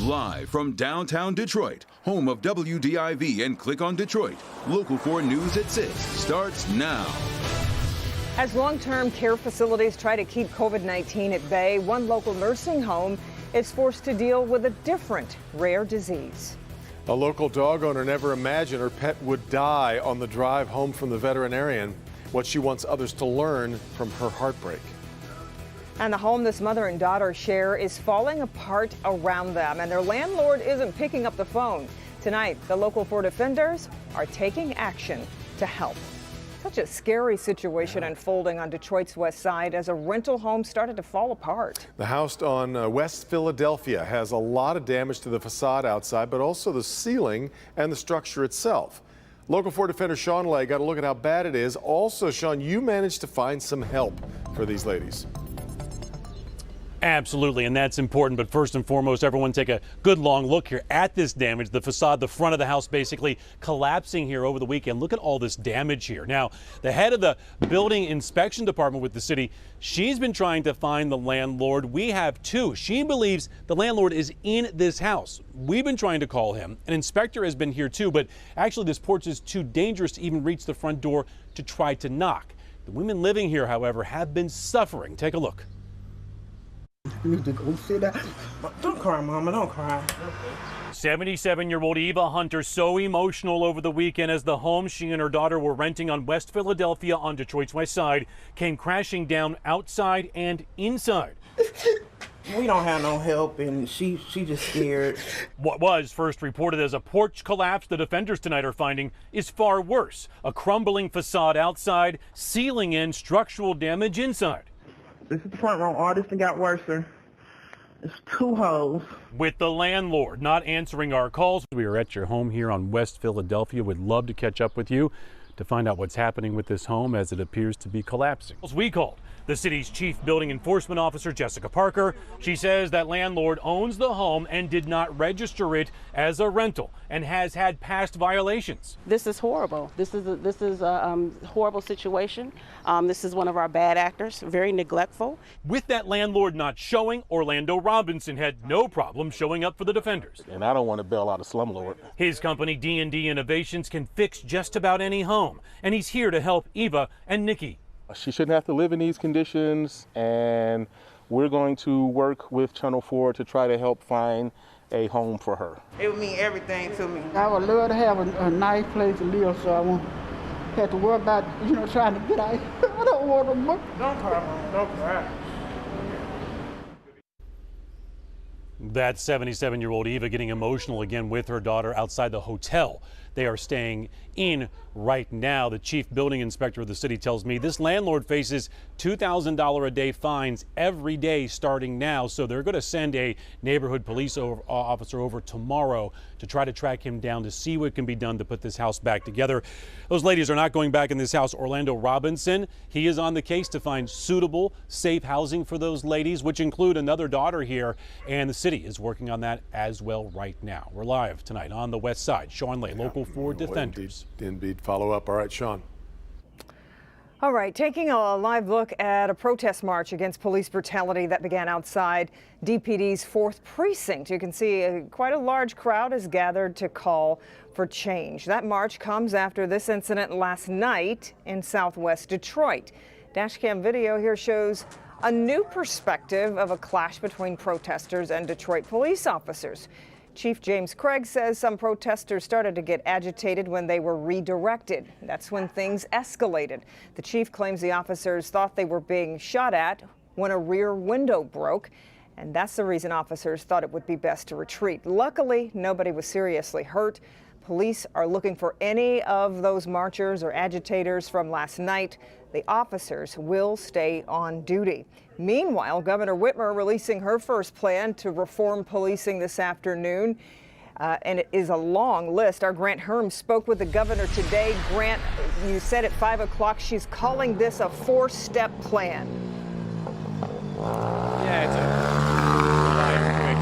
Live from downtown Detroit, home of WDIV and Click on Detroit, Local 4 News at 6 starts now. As long-term care facilities try to keep COVID-19 at bay, one local nursing home is forced to deal with a different rare disease. A local dog owner never imagined her pet would die on the drive home from the veterinarian. What she wants others to learn from her heartbreak. And the home this mother and daughter share is falling apart around them, and their landlord isn't picking up the phone. Tonight, the Local 4 defenders are taking action to help. Such a scary situation unfolding on Detroit's west side as a rental home started to fall apart. The house on West Philadelphia has a lot of damage to the facade outside, but also the ceiling and the structure itself. Local 4 defender Sean Lay got a look at how bad it is. Also, Sean, you managed to find some help for these ladies. Absolutely, and that's important. But first and foremost, everyone take a good long look here at this damage. The facade, the front of the house basically collapsing here over the weekend. Look at all this damage here. Now, the head of the building inspection department with the city, she's been trying to find the landlord. We have too. She believes the landlord is in this house. We've been trying to call him. An inspector has been here too, but actually this porch is too dangerous to even reach the front door to try to knock. The women living here, however, have been suffering. Take a look. You need to go sit down. Don't cry, Mama, don't cry. 77-year-old Eva Hunter so emotional over the weekend as the home she and her daughter were renting on West Philadelphia on Detroit's west side came crashing down outside and inside. We don't have no help, and she just scared. What was first reported as a porch collapse, the defenders tonight are finding, is far worse. A crumbling facade outside, ceiling in, structural damage inside. This is the front room. All this thing got worse. It's two holes. With the landlord not answering our calls. We are at your home here on West Philadelphia. Would love to catch up with you to find out what's happening with this home as it appears to be collapsing. We called the city's chief building enforcement officer, Jessica Parker. She says that landlord owns the home and did not register it as a rental and has had past violations. This is horrible. This is a horrible situation. This is one of our bad actors, very neglectful. With that landlord not showing, Orlando Robinson had no problem showing up for the defenders. And I don't want to bail out a slumlord. His company, D&D Innovations, can fix just about any home, and he's here to help Eva and Nikki. She shouldn't have to live in these conditions, and we're going to work with Channel 4 to try to help find a home for her. It would mean everything to me. I would love to have a nice place to live, so I won't have to worry about, trying to get out. I don't want to look. Don't cry, Mama, don't cry. That 77-year-old Eva getting emotional again with her daughter outside the hotel they are staying in right now. The chief building inspector of the city tells me this landlord faces $2,000 a day fines every day starting now. So they're going to send a neighborhood police officer over tomorrow to try to track him down to see what can be done to put this house back together. Those ladies are not going back in this house. Orlando Robinson, he is on the case to find suitable, safe housing for those ladies, which include another daughter here. And the city is working on that as well right now. We're live tonight on the west side. Sean Lay, Local 4 Defenders. Indeed, follow up. All right, Sean. All right, taking a live look at a protest march against police brutality that began outside DPD's 4th precinct. You can see quite a large crowd has gathered to call for change. That march comes after this incident last night in southwest Detroit. Dashcam video here shows a new perspective of a clash between protesters and Detroit police officers. Chief James Craig says some protesters started to get agitated when they were redirected. That's when things escalated. The chief claims the officers thought they were being shot at when a rear window broke, and that's the reason officers thought it would be best to retreat. Luckily, nobody was seriously hurt. Police are looking for any of those marchers or agitators from last night. The officers will stay on duty. Meanwhile, Governor Whitmer releasing her first plan to reform policing this afternoon. And it is a long list. Our Grant Herm spoke with the governor today. Grant, you said at 5 o'clock she's calling this a 4-step plan. Yeah,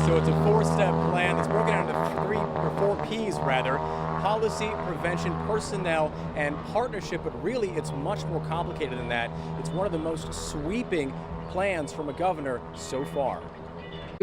so it's a 4-step plan that's broken down into 3 or 4 P's rather. Policy, prevention, personnel, and partnership, but really it's much more complicated than that. It's one of the most sweeping plans from a governor so far.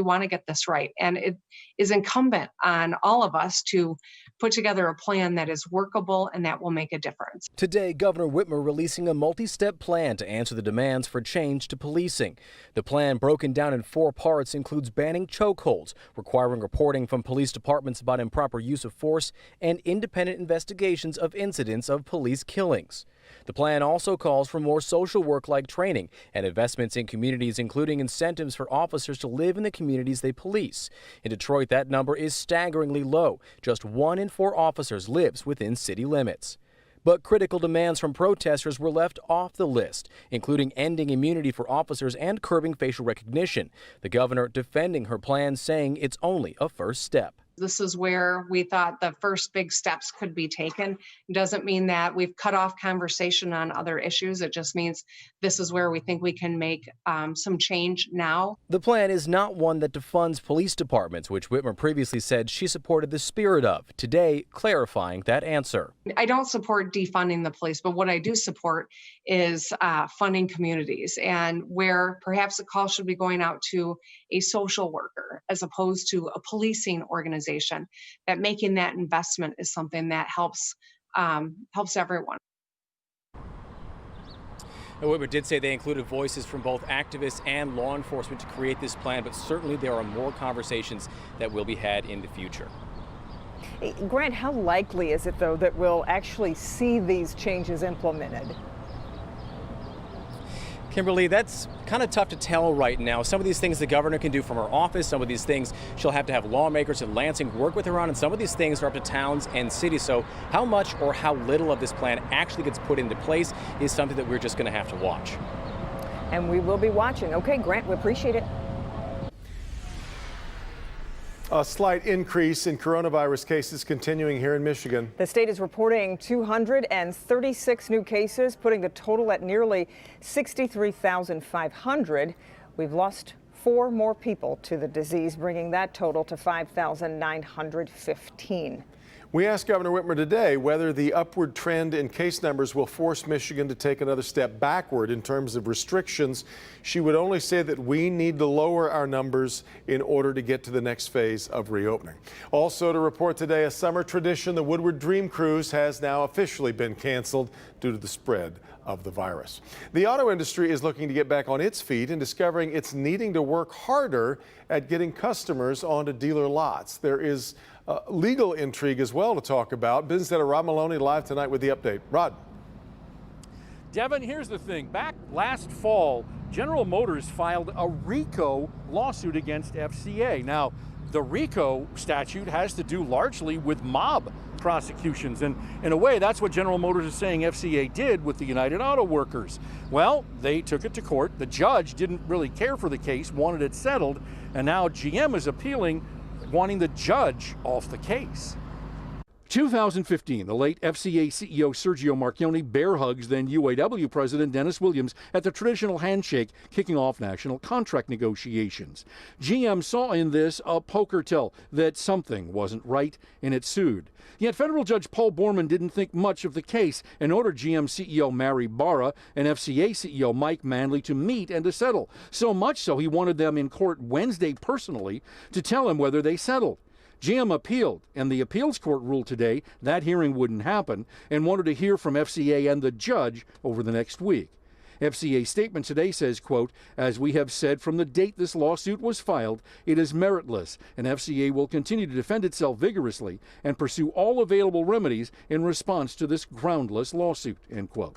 We want to get this right. And it is incumbent on all of us to put together a plan that is workable and that will make a difference. Today, Governor Whitmer releasing a multi-step plan to answer the demands for change to policing. The plan, broken down in 4 parts, includes banning chokeholds, requiring reporting from police departments about improper use of force, and independent investigations of incidents of police killings. The plan also calls for more social work-like training and investments in communities, including incentives for officers to live in the communities they police. In Detroit, that number is staggeringly low. Just 1 in 4 officers lives within city limits. But critical demands from protesters were left off the list, including ending immunity for officers and curbing facial recognition. The governor defending her plan, saying it's only a first step. This is where we thought the first big steps could be taken. It doesn't mean that we've cut off conversation on other issues. It just means this is where we think we can make some change now. The plan is not one that defunds police departments, which Whitmer previously said she supported the spirit of. Today, clarifying that answer. I don't support defunding the police, but what I do support is funding communities, and where perhaps the call should be going out to a social worker as opposed to a policing organization. That making that investment is something that helps everyone. Whitmer did say they included voices from both activists and law enforcement to create this plan, but certainly there are more conversations that will be had in the future. Grant, how likely is it, though, that we'll actually see these changes implemented? Kimberly, that's kind of tough to tell right now. Some of these things the governor can do from her office. Some of these things she'll have to have lawmakers in Lansing work with her on. And some of these things are up to towns and cities. So how much or how little of this plan actually gets put into place is something that we're just going to have to watch. And we will be watching. Okay, Grant, we appreciate it. A slight increase in coronavirus cases continuing here in Michigan. The state is reporting 236 new cases, putting the total at nearly 63,500. We've lost 4 more people to the disease, bringing that total to 5,915. We asked Governor Whitmer today whether the upward trend in case numbers will force Michigan to take another step backward in terms of restrictions. She would only say that we need to lower our numbers in order to get to the next phase of reopening. Also to report today, a summer tradition, the Woodward Dream Cruise, has now officially been canceled due to the spread of the virus. The auto industry is looking to get back on its feet and discovering it's needing to work harder at getting customers onto dealer lots. There is legal intrigue as well to talk about. Business editor Rod Maloney live tonight with the update. Rod. Devin, here's the thing. Back last fall, General Motors filed a RICO lawsuit against FCA. Now, the RICO statute has to do largely with mob prosecutions. And in a way, that's what General Motors is saying FCA did with the United Auto Workers. Well, they took it to court. The judge didn't really care for the case, wanted it settled. And now GM is appealing, wanting the judge off the case. 2015, the late FCA CEO Sergio Marchionne bear hugs then UAW President Dennis Williams at the traditional handshake, kicking off national contract negotiations. GM saw in this a poker tell that something wasn't right, and it sued. Yet federal judge Paul Borman didn't think much of the case and ordered GM CEO Mary Barra and FCA CEO Mike Manley to meet and to settle. So much so he wanted them in court Wednesday personally to tell him whether they settled. GM appealed, and the appeals court ruled today that hearing wouldn't happen and wanted to hear from FCA and the judge over the next week. FCA's statement today says, quote, "As we have said from the date this lawsuit was filed, it is meritless, and FCA will continue to defend itself vigorously and pursue all available remedies in response to this groundless lawsuit," end quote.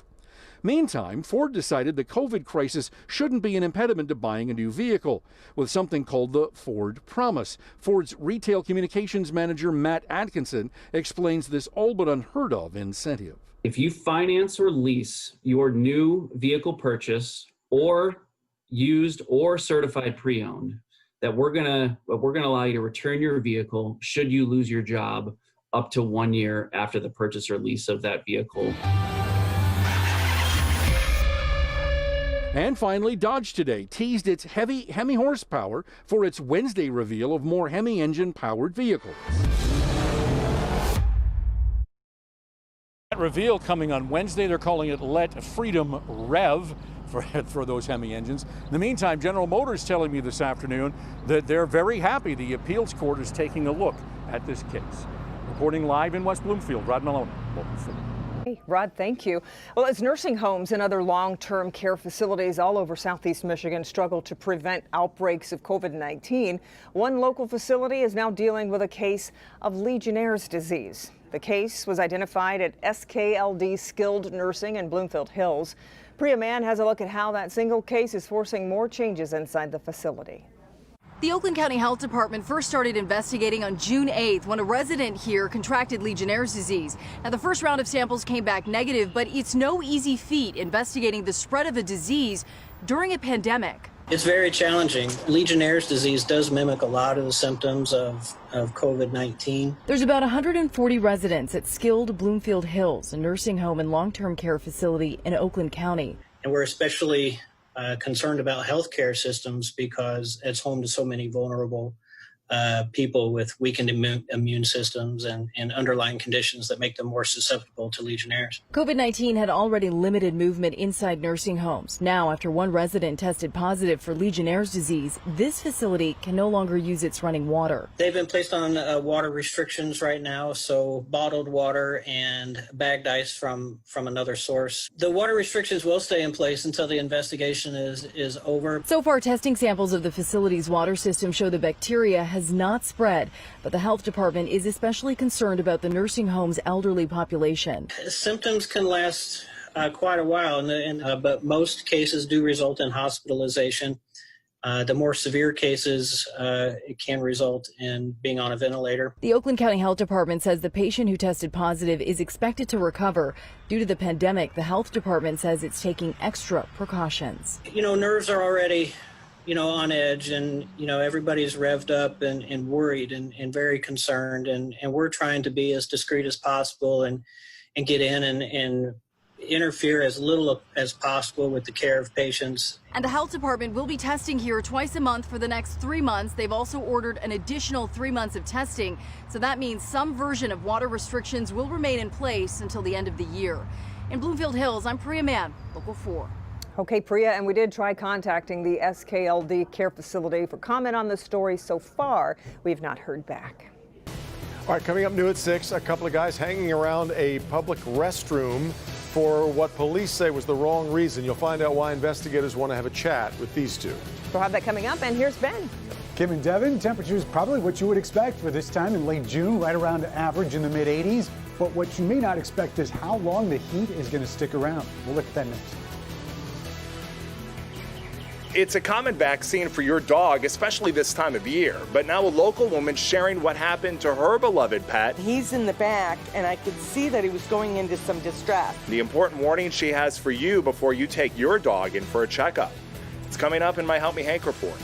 Meantime, Ford decided the COVID crisis shouldn't be an impediment to buying a new vehicle with something called the Ford Promise. Ford's retail communications manager, Matt Atkinson, explains this all but unheard of incentive. If you finance or lease your new vehicle purchase or used or certified pre-owned, that we're gonna allow you to return your vehicle should you lose your job up to 1 year after the purchase or lease of that vehicle. And finally, Dodge today teased its heavy Hemi horsepower for its Wednesday reveal of more Hemi engine-powered vehicles. That reveal coming on Wednesday. They're calling it Let Freedom Rev. for those Hemi engines. In the meantime, General Motors telling me this afternoon that they're very happy the appeals court is taking a look at this case. Reporting live in West Bloomfield, Rod Maloney, Local 4. Hey, Rod, thank you. Well, as nursing homes and other long-term care facilities all over Southeast Michigan struggle to prevent outbreaks of COVID-19, one local facility is now dealing with a case of Legionnaire's disease. The case was identified at SKLD Skilled Nursing in Bloomfield Hills. Priya Mann has a look at how that single case is forcing more changes inside the facility. The Oakland County Health Department first started investigating on June 8th when a resident here contracted Legionnaire's disease. Now, the first round of samples came back negative, but it's no easy feat investigating the spread of a disease during a pandemic. It's very challenging. Legionnaire's disease does mimic a lot of the symptoms of COVID-19. There's about 140 residents at Skilled Bloomfield Hills, a nursing home and long-term care facility in Oakland County. And we're especially concerned about healthcare systems because it's home to so many vulnerable people with weakened immune systems and underlying conditions that make them more susceptible to Legionnaires. COVID-19 had already limited movement inside nursing homes. Now, after one resident tested positive for Legionnaire's disease, this facility can no longer use its running water. They've been placed on water restrictions right now, so bottled water and bagged ice from another source. The water restrictions will stay in place until the investigation is over. So far, testing samples of the facility's water system show the bacteria has not spread, but the health department is especially concerned about the nursing home's elderly population. Symptoms can last quite a while, but most cases do result in hospitalization. The more severe cases, it can result in being on a ventilator. The Oakland County Health Department says the patient who tested positive is expected to recover. Due to the pandemic, the health department says it's taking extra precautions. You know, nerves are already on edge, and, everybody's revved up and worried and very concerned. And we're trying to be as discreet as possible and get in and interfere as little as possible with the care of patients. And the health department will be testing here twice a month for the next 3 months. They've also ordered an additional 3 months of testing. So that means some version of water restrictions will remain in place until the end of the year. In Bloomfield Hills, I'm Priya Mann, Local 4. Okay, Priya, and we did try contacting the SKLD care facility for comment on the story. So far, we've not heard back. All right, coming up new at 6, a couple of guys hanging around a public restroom for what police say was the wrong reason. You'll find out why investigators want to have a chat with these two. We'll have that coming up, and here's Ben. Kim and Devin, temperatures probably what you would expect for this time in late June, right around average in the mid-80s. But what you may not expect is how long the heat is going to stick around. We'll look at that next. It's a common vaccine for your dog, especially this time of year. But now a local woman sharing what happened to her beloved pet. He's in the back, and I could see that he was going into some distress. The important warning she has for you before you take your dog in for a checkup. It's coming up in my Help Me Hank report.